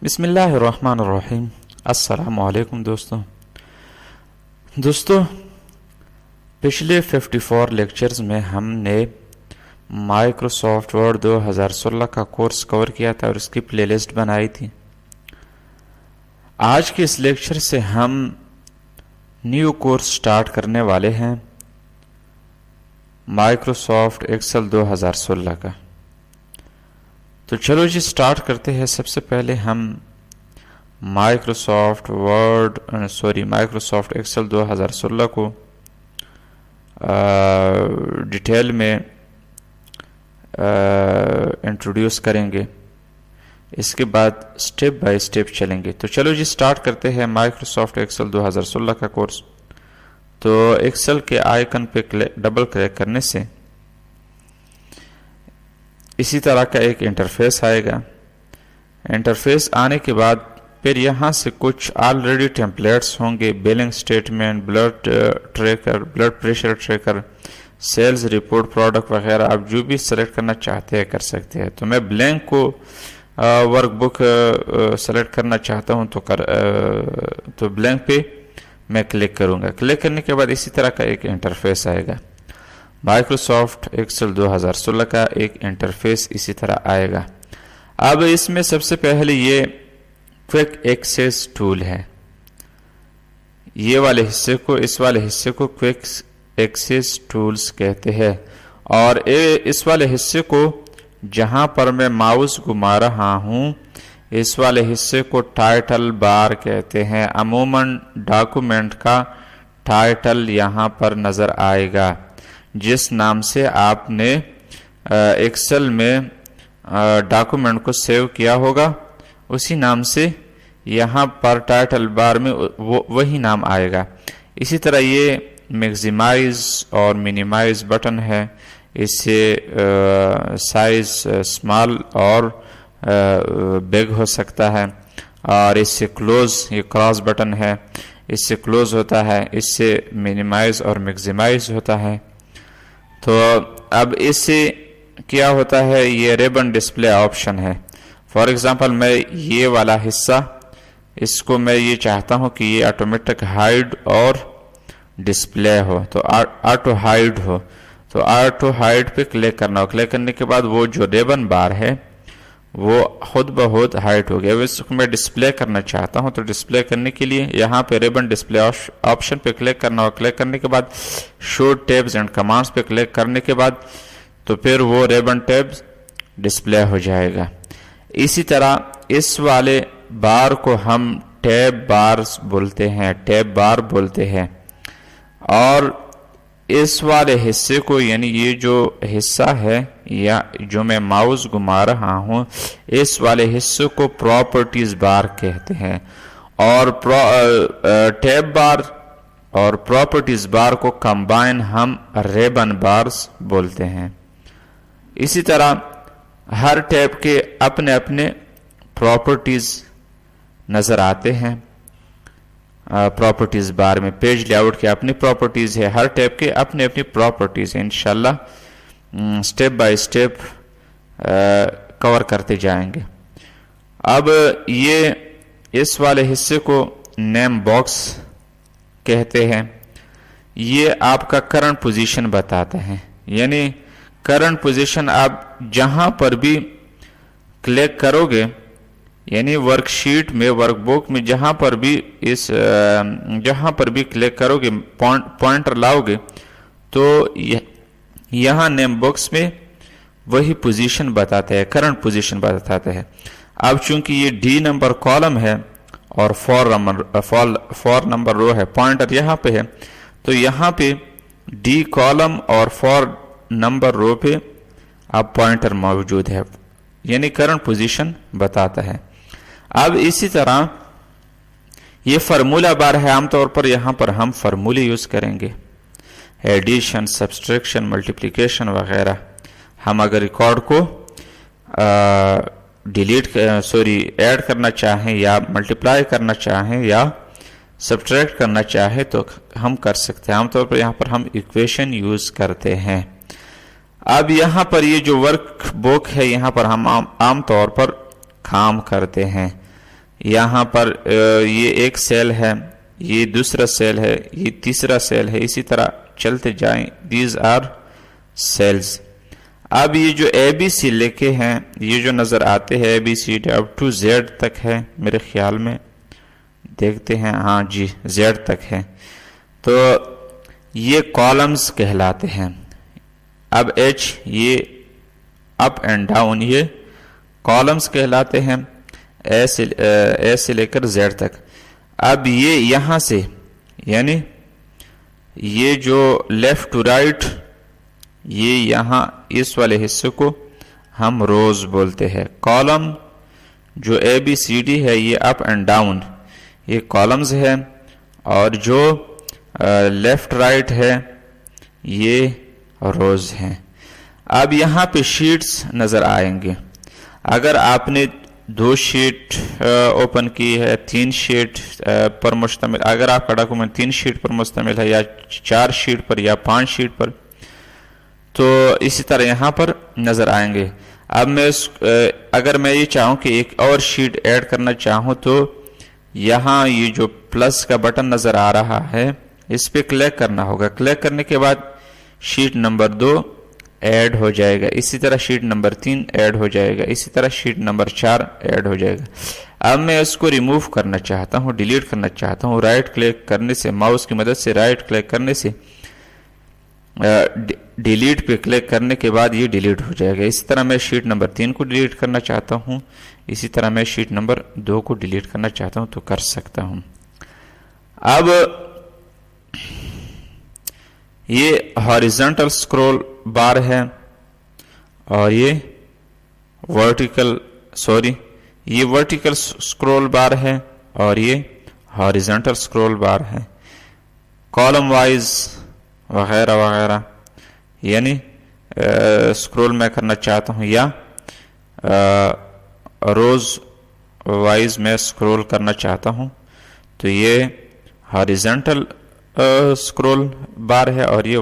بسم اللہ الرحمن الرحیم۔ السلام علیکم دوستو پچھلے 54 لیکچرز میں ہم نے مائکروسافٹ ورڈ 2016 کا کورس کور کیا تھا اور اس کی پلے لسٹ بنائی تھی۔ آج کے اس لیکچر سے ہم نیو کورس سٹارٹ کرنے والے ہیں مائکروسافٹ ایکسل 2016 کا۔ تو چلو جی سٹارٹ کرتے ہیں۔ سب سے پہلے ہم مائکروسافٹ ایکسل 2016 کو ڈیٹیل میں انٹروڈیوس کریں گے، اس کے بعد سٹیپ بائی سٹیپ چلیں گے۔ تو چلو جی سٹارٹ کرتے ہیں مائکروسافٹ ایکسل 2016 کا کورس۔ تو ایکسل کے آئیکن پہ ڈبل کلک کرنے سے اسی طرح کا ایک انٹرفیس آئے گا۔ انٹرفیس آنے کے بعد پھر یہاں سے کچھ آلریڈی ٹیمپلیٹس ہوں گے، billing statement, blood pressure tracker, sales report, product وغیرہ۔ آپ جو بھی سلیکٹ کرنا چاہتے ہیں کر سکتے ہیں۔ تو میں بلینک کو ورک بک سلیکٹ کرنا چاہتا ہوں تو بلینک پہ میں کلک کروں گا۔ کلک کرنے کے بعد اسی طرح کا ایک انٹرفیس آئے گا۔ مائکروسافٹ ایکسل 2016 کا ایک انٹرفیس اسی طرح آئے گا۔ اب اس میں سب سے پہلے یہ کوئک ایکسیس ٹول ہے۔ اس والے حصے کو کوئک ایکسیس ٹولز کہتے ہیں، اور اس والے حصے کو جہاں پر میں ماؤس گھما رہا ہوں اس والے حصے کو ٹائٹل بار کہتے ہیں۔ عموماً ڈاکومنٹ کا ٹائٹل یہاں پر نظر آئے گا، جس نام سے آپ نے ایکسل میں ڈاکومنٹ کو سیو کیا ہوگا اسی نام سے یہاں پر ٹائٹل بار میں وہی نام آئے گا۔ اسی طرح یہ میگزیمائز اور منیمائز بٹن ہے، اس سے سائز سمال اور بگ ہو سکتا ہے، اور اس سے کلوز، یہ کراس بٹن ہے، اس سے کلوز ہوتا ہے، اس سے منیمائز اور میگزیمائز ہوتا ہے۔ تو اب اس سے کیا ہوتا ہے، یہ ریبن ڈسپلے آپشن ہے۔ فار ایگزامپل میں یہ والا حصہ اس کو میں یہ چاہتا ہوں کہ یہ آٹومیٹک ہائیڈ اور ڈسپلے ہو، تو آٹو ہائیڈ ہو، تو آٹو ہائیڈ پہ کلک کرنا ہو۔ کلک کرنے کے بعد وہ جو ریبن بار ہے وہ خود بخود ہائیڈ ہو گیا۔ اس کو میں ڈسپلے کرنا چاہتا ہوں، تو ڈسپلے کرنے کے لیے یہاں پہ ریبن ڈسپلے آپشن پہ کلک کرنا ہو۔ کلک کرنے کے بعد شو ٹیبز اینڈ کمانڈز پہ کلک کرنے کے بعد تو پھر وہ ریبن ٹیبز ڈسپلے ہو جائے گا۔ اسی طرح اس والے بار کو ہم ٹیب بارز بولتے ہیں، ٹیب بار بولتے ہیں، اور اس والے حصے کو، یعنی یہ جو حصہ ہے یا جو میں ماؤس گھما رہا ہوں اس والے حصے کو پراپرٹیز بار کہتے ہیں، اور ٹیب بار اور پراپرٹیز بار کو کمبائن ہم ریبن بارز بولتے ہیں۔ اسی طرح ہر ٹیب کے اپنے اپنے پراپرٹیز نظر آتے ہیں۔ پراپرٹیز بار میں پیج لے آؤٹ کے اپنی پراپرٹیز ہے، ہر ٹیب کے اپنے اپنی پراپرٹیز ہیں۔ انشاءاللہ سٹیپ بائی سٹیپ کور کرتے جائیں گے۔ اب یہ اس والے حصے کو نیم باکس کہتے ہیں۔ یہ آپ کا کرنٹ پوزیشن بتاتا ہے، یعنی کرنٹ پوزیشن آپ جہاں پر بھی کلک کرو گے، یعنی ورک شیٹ میں، ورک بک میں جہاں پر بھی کلک کرو گے، پوائنٹر لاؤ گے، تو یہاں نیم باکس میں وہی پوزیشن بتاتا ہے، کرنٹ پوزیشن بتاتا ہے۔ اب چونکہ یہ ڈی نمبر کالم ہے اور 4 نمبر رو ہے، پوائنٹر یہاں پہ ہے، تو یہاں پہ ڈی کالم اور 4 نمبر رو پہ اب پوائنٹر موجود ہے، یعنی کرنٹ پوزیشن بتاتا ہے۔ اب اسی طرح یہ فرمولہ بار ہے، عام طور پر یہاں پر ہم فرمولے یوز کریں گے، ایڈیشن، سبسٹریکشن، ملٹیپلیکیشن وغیرہ۔ ہم اگر ریکارڈ کو ایڈ کرنا چاہیں یا ملٹیپلائی کرنا چاہیں یا سبٹریکٹ کرنا چاہیں تو ہم کر سکتے ہیں۔ عام طور پر یہاں پر ہم ایکویشن یوز کرتے ہیں۔ اب یہاں پر یہ جو ورک بک ہے، یہاں پر ہم عام طور پر کام کرتے ہیں۔ یہاں پر یہ ایک سیل ہے، یہ دوسرا سیل ہے، یہ تیسرا سیل ہے، اسی طرح چلتے جائیں. These are cells. اب یہ جو اے بی سی لکھے ہیں، یہ جو نظر آتے ہیں اے بی سی اب ٹو زیڈ تک ہے میرے خیال میں، دیکھتے ہیں، ہاں جی زیڈ تک ہے. تو یہ کالمز کہلاتے ہیں. اب ایچ یہ اپ اینڈ ڈاؤن یہ کالمز کہلاتے ہیں، اے سے لے کر زیڈ تک. اب یہ یہاں سے یعنی یہ جو لیفٹ ٹو رائٹ، یہ یہاں اس والے حصے کو ہم روز بولتے ہیں. کالم جو اے بی سی ڈی ہے یہ اپ اینڈ ڈاؤن یہ کالمز ہے، اور جو لیفٹ رائٹ ہے یہ روز ہیں. اب یہاں پہ شیٹس نظر آئیں گے. اگر آپ نے 2 شیٹ اوپن کی ہے، 3 شیٹ پر مشتمل، اگر آپ کا ڈاکومنٹ 3 شیٹ پر مشتمل ہے یا 4 شیٹ پر یا 5 شیٹ پر، تو اسی طرح یہاں پر نظر آئیں گے. اب اگر میں یہ چاہوں کہ ایک اور شیٹ ایڈ کرنا چاہوں تو یہاں یہ جو پلس کا بٹن نظر آ رہا ہے اس پہ کلک کرنا ہوگا. کلک کرنے کے بعد شیٹ نمبر 2 ایڈ ہو جائے گا، اسی طرح شیٹ نمبر 3 ایڈ ہو جائے گا، اسی طرح شیٹ نمبر 4 ایڈ ہو جائے گا. اب میں اس کو ریموو کرنا چاہتا ہوں، ڈیلیٹ کرنا چاہتا ہوں. رائٹ کلک کرنے سے، ماؤس کی مدد سے رائٹ کلک کرنے سے ڈیلیٹ پہ کلک کرنے کے بعد یہ ڈیلیٹ ہو جائے گا. اسی طرح میں شیٹ نمبر 3 کو ڈیلیٹ کرنا چاہتا ہوں، اسی طرح میں شیٹ نمبر 2 کو ڈیلیٹ کرنا چاہتا ہوں تو کر سکتا ہوں. اب یہ ہاریزونٹل سکرول بار ہے اور یہ ورٹیکل سکرول بار ہے اور یہ ہاریزونٹل سکرول بار ہے. کالم وائز وغیرہ وغیرہ، یعنی سکرول میں کرنا چاہتا ہوں یا روز وائز میں سکرول کرنا چاہتا ہوں تو یہ ہاریزونٹل سکرول بار ہے اور یہ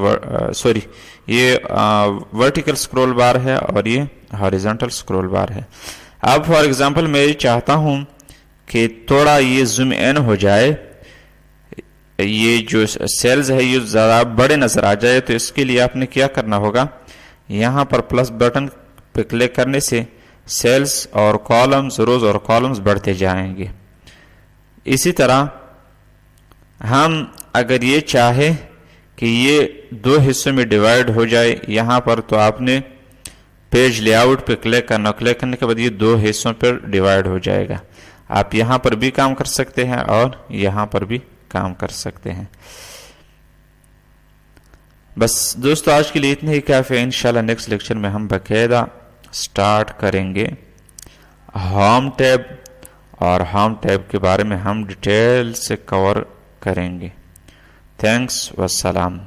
ورٹیکل سکرول بار ہے اور یہ ہاریزونٹل سکرول بار ہے. اب فار ایگزامپل میں یہ چاہتا ہوں کہ تھوڑا یہ زوم ان ہو جائے، یہ جو سیلز ہے یہ زیادہ بڑے نظر آ جائے، تو اس کے لیے آپ نے کیا کرنا ہوگا، یہاں پر پلس بٹن پہ کلک کرنے سے سیلز اور کالمز، روز اور کالمز بڑھتے جائیں گے. اسی طرح ہم اگر یہ چاہے کہ یہ 2 حصوں میں ڈیوائیڈ ہو جائے یہاں پر، تو آپ نے پیج لے آؤٹ پہ کلک کرنا، کلک کرنے کے بعد یہ 2 حصوں پر ڈیوائیڈ ہو جائے گا. آپ یہاں پر بھی کام کر سکتے ہیں اور یہاں پر بھی کام کر سکتے ہیں. بس دوستو آج کے لیے اتنے ہی کافی ہے. انشاءاللہ نیکسٹ لیکچر میں ہم باقاعدہ سٹارٹ کریں گے ہوم ٹیب، اور ہوم ٹیب کے بارے میں ہم ڈیٹیل سے کور کریں گے. تھینکس والسلام.